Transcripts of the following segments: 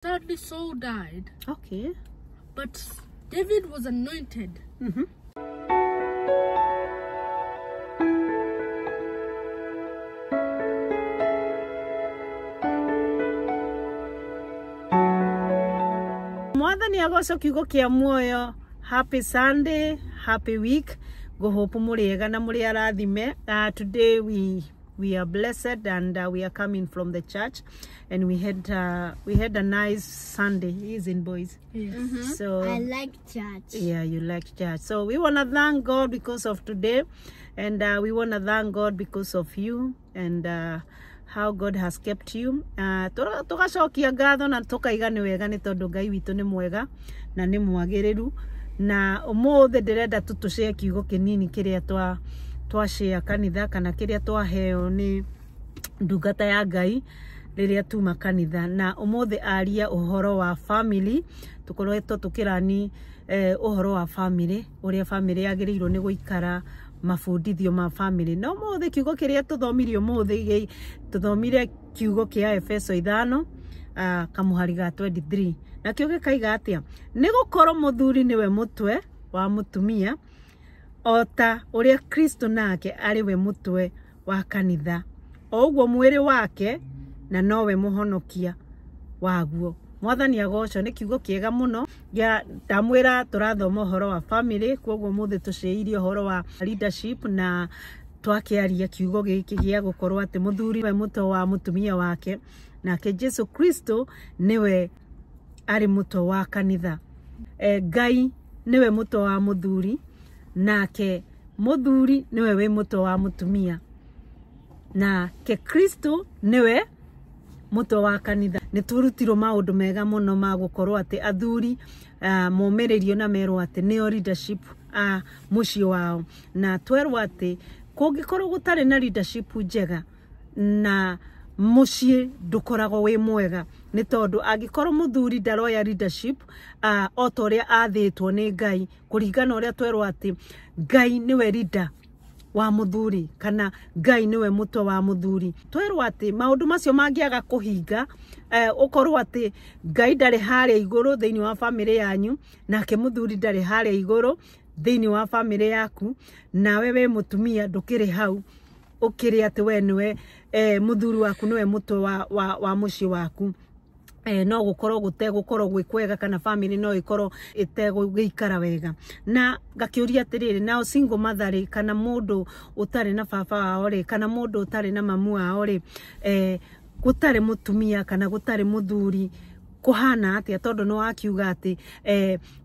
Sadly, Saul died. Okay. But David was anointed. Mwathani agoco kiugo kia muoyo. Happy Sunday, happy week. Go hope muriega na muri arathime. Today we are blessed and we are coming from the church, and we had a nice Sunday, isn't boys? Yes. So I like church. yeah, you like church. So we want to thank God because of today, and we want to thank God because of you and how God has kept you. Tugacokia ngatho na tukaiga ni wega ni tondu Ngai witu ni mwega na ni mwagiriru, na umuthe ndirenda tutushare kiugo kinini kiria twashare kanitha kana kiria twaheo ni ndungata ya Ngai riria tuma kanitha. Na umuthe aria uhoro wa family, tukoretwo tukirani uhoro wa family, uria family yagirirwo ni guikara, mafundithio ma family. No muthe kiugo kiria tuthomirio muthe tuthomire kiugo kia Efeso 5 kamuhari ga 23, na kiugo kaiga atia ni gukorwo muthuri niwe mutwe wa mutumia ota uria Kristo nake ari we mutwe wa kanitha, ogwo mwiri wake na nowe muhonokia waguo. Mwathani agoco ni kiugo kiega muno ya ndamwira turathoma uhoro wa family, kwoguo muthe tuciirie uhoro wa leadership na twakiaria kiugo giki gia gukorwo ati muthuri we mutwe wa mutumia wake, nake Jesu Kristo niwe ari mutwe wa kanitha. Ngai niwe mutwe wa muthuri, nake muthuri niwe we mutwe wa mutumia, na ke Kristo niwe mutwe wa kanitha. Ni turutirwo maundu mega muno ma gukorwo ati athuri momeririo na merwo ati neo leadership mucii wao, na twerwo ati kungikorwo gutari na leadership njega na mucii ndukoragwo wi mwega, ni tondu angikorwo muthuri ndaroya leadership ota uria athitwo ni Ngai, kuringana uria twerwo ati Ngai niwe leader wa muthuri kana Ngai niwe mutwe wa muthuri. Twerwo ati maundu macio mangiaga kuhinga, ukorwo ati Ngai ndari haria iguru thiini wa family yanyu, nake muthuri ndari haria iguru thiini wa family yaku, nawe we mutumia ndukiri hau ukiri ati we niwe muthuri waku niwe mutwe wa mucii waku, no gukorwo gutegukorwo gwikwega kana family no ikorwo itegũgĩikara wega. Na ngakiuria atiriri, nao single mother kana mundu utari na baba wao ri kana mundu utari na mamu wao ri, gutari mutumia kana gutari muthuri kuhana atia, tondu no akiuga ati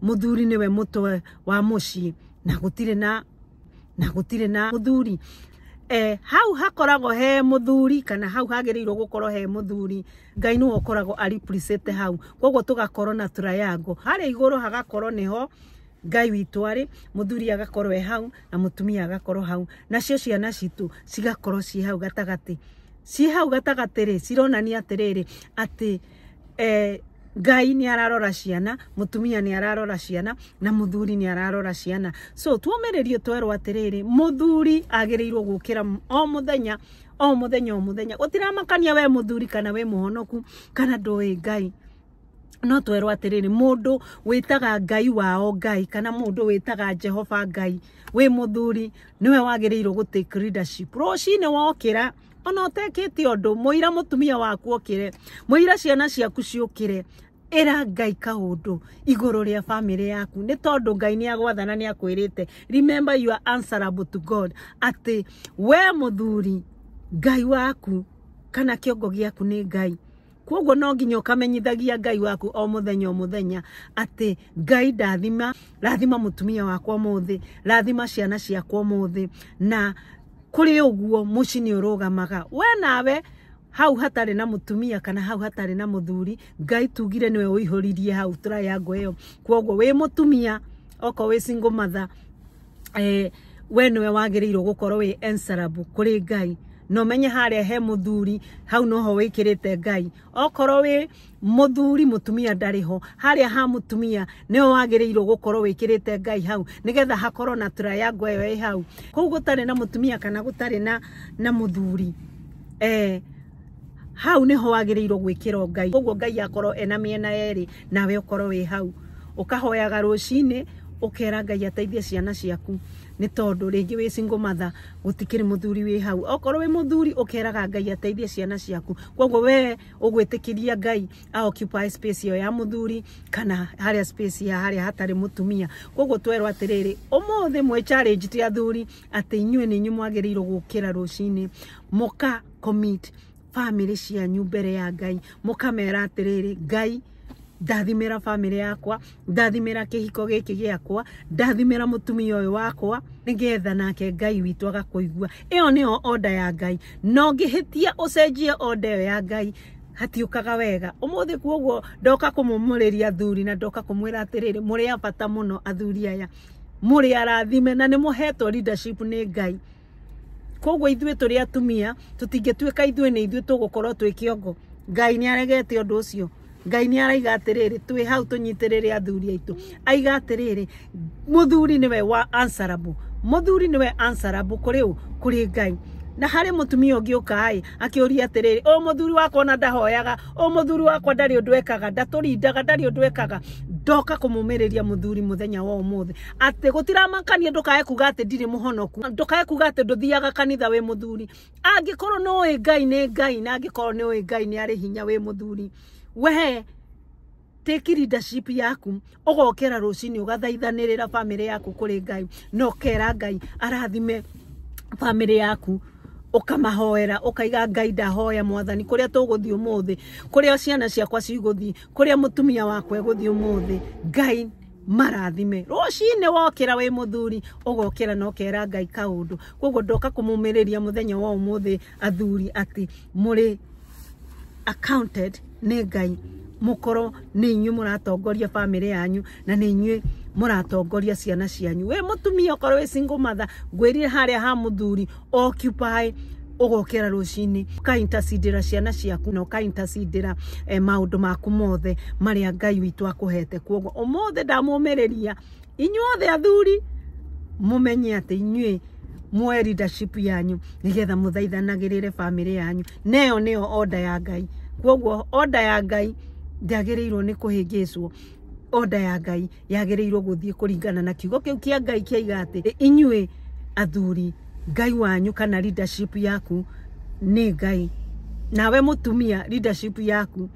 muthuri niwe mutwe wa mucii na gutire na muthuri. Hau hakoragwo he muthuri kana hau hagereirwo gukorwo he muthuri, Ngai no okoragwo ari preset hau, kwoguo tugakorwo na triangle haria iguru hagakorwo niho Ngai witu ari, muthuri agakorwo e hau na mutumia agakorwo hau, na cio ciana citu cigakorwo ci hau gatagati. Ci hau gatagati ri cironania atiriri ati Ngai ni ararora ciana, mutumia ni ararora ciana, na muthuri ni ararora ciana. So tuomererio twerwo atiriri, muthuri agirirwo gukira o muthenya utiramakania we muthuri kana we muhonoku kana ndoi Ngai. No twerwo atiriri, mundu witaga Ngai wao Ngai kana mundu witaga Jehova Ngai, we muthuri niwe wagirirwo gutake leadership. Rucine wokira ona utekete undu, muira mutumia waku okire, muira ciana ciaku ciukire, era Ngai kaundu iguru ria family yaku, ni tondu Ngai ni agwathana ni akwirite remember you are answerable to God, ati we muthuri Ngai waku kana kiongo giaku ni Ngai. Kwoguo no nginya ukamenyithagia Ngai waku o muthenya ati Ngai rathima mutumia wakwa muthi, rathima ciana ciakwa muthi, na kuri uguo mucii ni urugamaga. We nawe hau hatari na mutumia kana hau hatari na muthuri, Ngai tugire niwe uihuririe hau triangle iyo. Kwoguo we mutumia oko we single mother, we niwe wagirirwo gukorwo we answerable kuri Ngai. No menye haria he muthuri hau noho wikirite Ngai. Okorwo we muthuri mutumia ndariho, haria ha mutumia niwe wagirirwo gukorwo wikirite Ngai hau, nigetha hakorwo na triangle iyo i hau. Kou gutari na mutumia kana gutari na muthuri, hau niho wagiriirwo gwikira Ngai koguo Ngai akorwo ena miena yeri nawe ukorwo wi hau ukahoyaga rucini ukera Ngai ateithie ciana ciaku ni tondu ringi wi single mother gutikiri muthuri wi hau okorwo wi muthuri ukeraga Ngai ateithie ciana ciaku koguo we ugwitikiria Ngai occupy space yo ya muthuri kana haria space ya haria hatari mutumia koguo twerwo atiriri umuthi mwe challenge ti athuri ati inyue ni nyumwagirirwo gukira rucini muka commit family cianyu mbere ya Ngai mukamera atiriri Ngai ndathimira family yakwa ndathimira kihiko giki giakwa ndathimira mutumia uyu wakwa nigetha nake Ngai witu agakuigua iyo niyo order ya Ngai no ngihitia ucenjie order ya Ngai hatiukaga wega umuthi kuoguo ndoka kumumuriria athuri na ndoka kumwira atiriri muri abata muno athuri aya muri arathime na ni muhetwo leadership ni Ngai koguo ithue turi atumia tutingetuika ithue ni ithue tugukorwo twi kiongo Ngai ni aregete undu ucio Ngai ni araiga atiriri twi hau tunyitirire athuri aitu aiga atiriri muthuri niwe wa answerable muthuri niwe answerable kuri Ngai na hari mutumia ungiuka akiuria atiriri o muthuri wakwa na ndahoyaga o muthuri wakwa ndari undu ekaga ndaturindaga ndari undu ekaga ndoka kumumiriria muthuri muthenya wa umuthi ati gutiramakania ndukae kuga ati ndiri muhonoku ndukae kuga ati nduthiaga kanitha we muthuri angikorwo no Ngai ni Ngai na angikorwo ni Ngai ni ari hinya we muthuri we take leadership yaku ugokera rucini ugathaithanirira family yaku kuri Ngai no kera Ngai arathime family yaku ukamahoera ukaiga Ngai ndahoya mwathani kuria tuguthi umuthi kuria ciana ciakwa ciguthi kuria mutumia wakwa guthi umuthi Ngai marathime rucini wokera we muthuri ugokera no kera Ngai kaundu koguo ndoka kumumiriria muthenya wa umuthi athuri ati muri accounted ni Ngai mukoro ni inyu muratongoria family yanyu na ni inyu muratongoria ciana cianyu we mutumia okorwo we single mother gwirire haria ha muthuri occupy ugokera rucini ka intercedera ciana ciaku no ka intercedera maundu maku mothe maria Ngai witu akuhete koguo umothe ndamumiriria inyuothe athuri mumenye ati inyue mwe leadership yanyu nigetha muthaithanagirire family yanyu neyo niyo order ya Ngai koguo order ya Ngai ndagirirwo ni kuhingicwo order ya Ngai yagirirwo guthie kuringana na kiugo kiu kia Ngai kiaiga ati inyue athuri Ngai wanyu kana leadership yaku ni Ngai nawe mutumia leadership yaku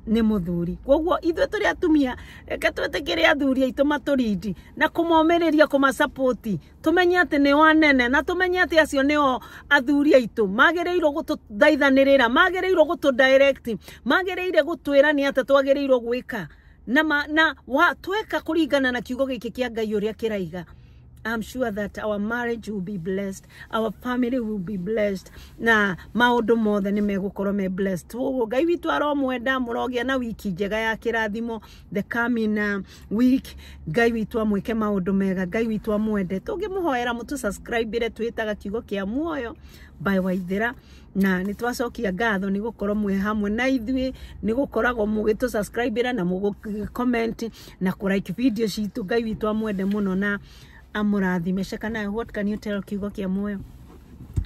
ni muthuri koguo ithwe turi atumia reke twetekire athuri aitu maturindi na kumomeriria kumasupport tumenye ati ni wanene na tumenye ati acio nio athuri aitu magereirwo gututhaithanirira magereirwo gutudirect magereire gutwira ni ati twagereirwo gwika na tweka kuringana na kiugo giki kia Ngai uria kiraiga. I'm sure that our marriage will be blessed, our family will be blessed, na maundu mothe ni megukorwo me blessed. Ngai witu aromwenda murogia na wiki njega ya kirathimo the coming week. Ngai witu amwike maundu mega, Ngai witu amwende. Tungimuhoera mutu subscribe ire twitaga kiugo kia muoyo by Waithira na nitwacokia ngatho ni gukorwo mwe hamwe na ithui ni gukoragwo mugitu subscribe ire na mugu comment na ku like video citu. Ngai witu amwende muno na amurathime shekana. What can you tell kiugo kia muoyo?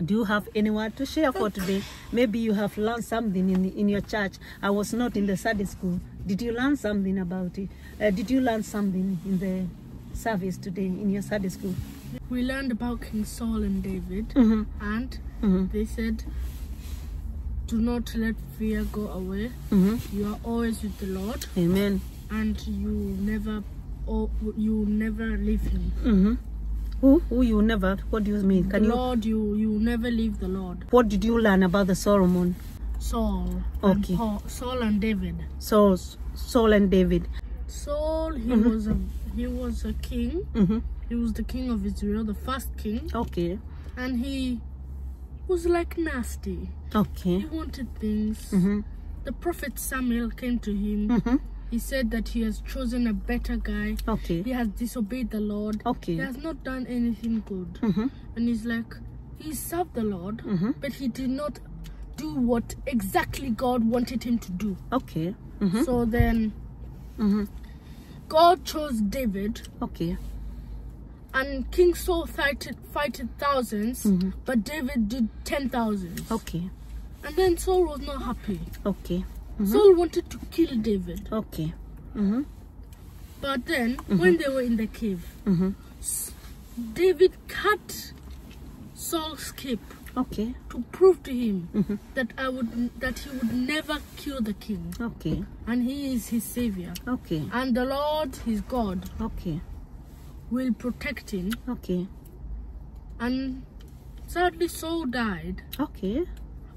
Do you have anyone to share for today? Maybe you have learned something in your church. I was not in the Sunday school. Did you learn something about it? Did you learn something in the service today in your Sunday school? We learned about King Saul and David, and they said, do not let fear go away. You are always with the Lord. Amen. And you never leave him. Who you never? What do you mean? Can Lord, you never leave the Lord. What did you learn about the Solomon? Saul. Okay. And Paul, Saul and David. Saul and David. Saul, he was a king. He was the king of Israel, the first king. Okay. And he was like nasty. Okay. He wanted things. The prophet Samuel came to him. He said that he has chosen a better guy. Okay. He has disobeyed the Lord. Okay. He has not done anything good. And he's like, he served the Lord, but he did not do what exactly God wanted him to do. Okay. So then God chose David. Okay. And King Saul fighted thousands, but David did 10,000. Okay. And then Saul was not happy. Okay. Saul wanted to kill David. Okay. But then, when they were in the cave, David cut Saul's cape. Okay. To prove to him that he would never kill the king. Okay. And he is his savior. Okay. And the Lord, his God, Okay. will protect him. Okay. And sadly, Saul died. Okay.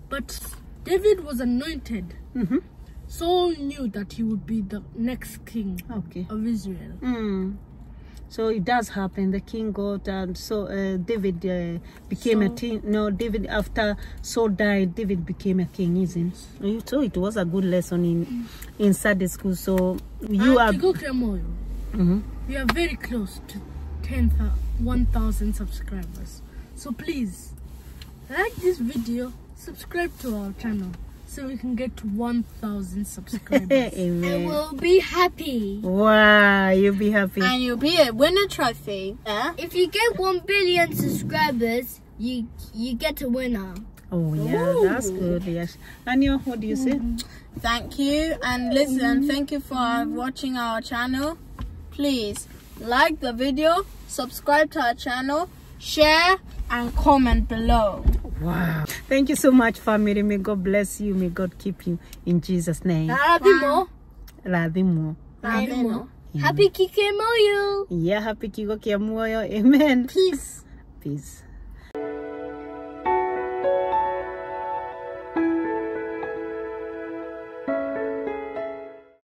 But David was anointed. Saul knew that he would be the next king of Israel. So it does happen. The king got David became a king. No, David, after Saul died, David became a king, isn't it? So it was a good lesson in Sunday school. So you are. We are very close to 1,000 subscribers. So please like this video, subscribe to our channel, so we can get to 1,000 subscribers. Amen. And we'll be happy. Wow, you'll be happy. And you'll be a winner trophy. If you get 1 billion subscribers, you get a winner. Oh yeah, that's good. Yes. Anyo, what do you say? Thank you. And listen, thank you for watching our channel. Please like the video, subscribe to our channel, share, and comment below. Wow. Thank you so much, family. May God bless you. May God keep you in Jesus' name. Radimo. Happy Kike Moyo. Yeah, happy Kiko Kia Moyo. Amen. Peace. Peace.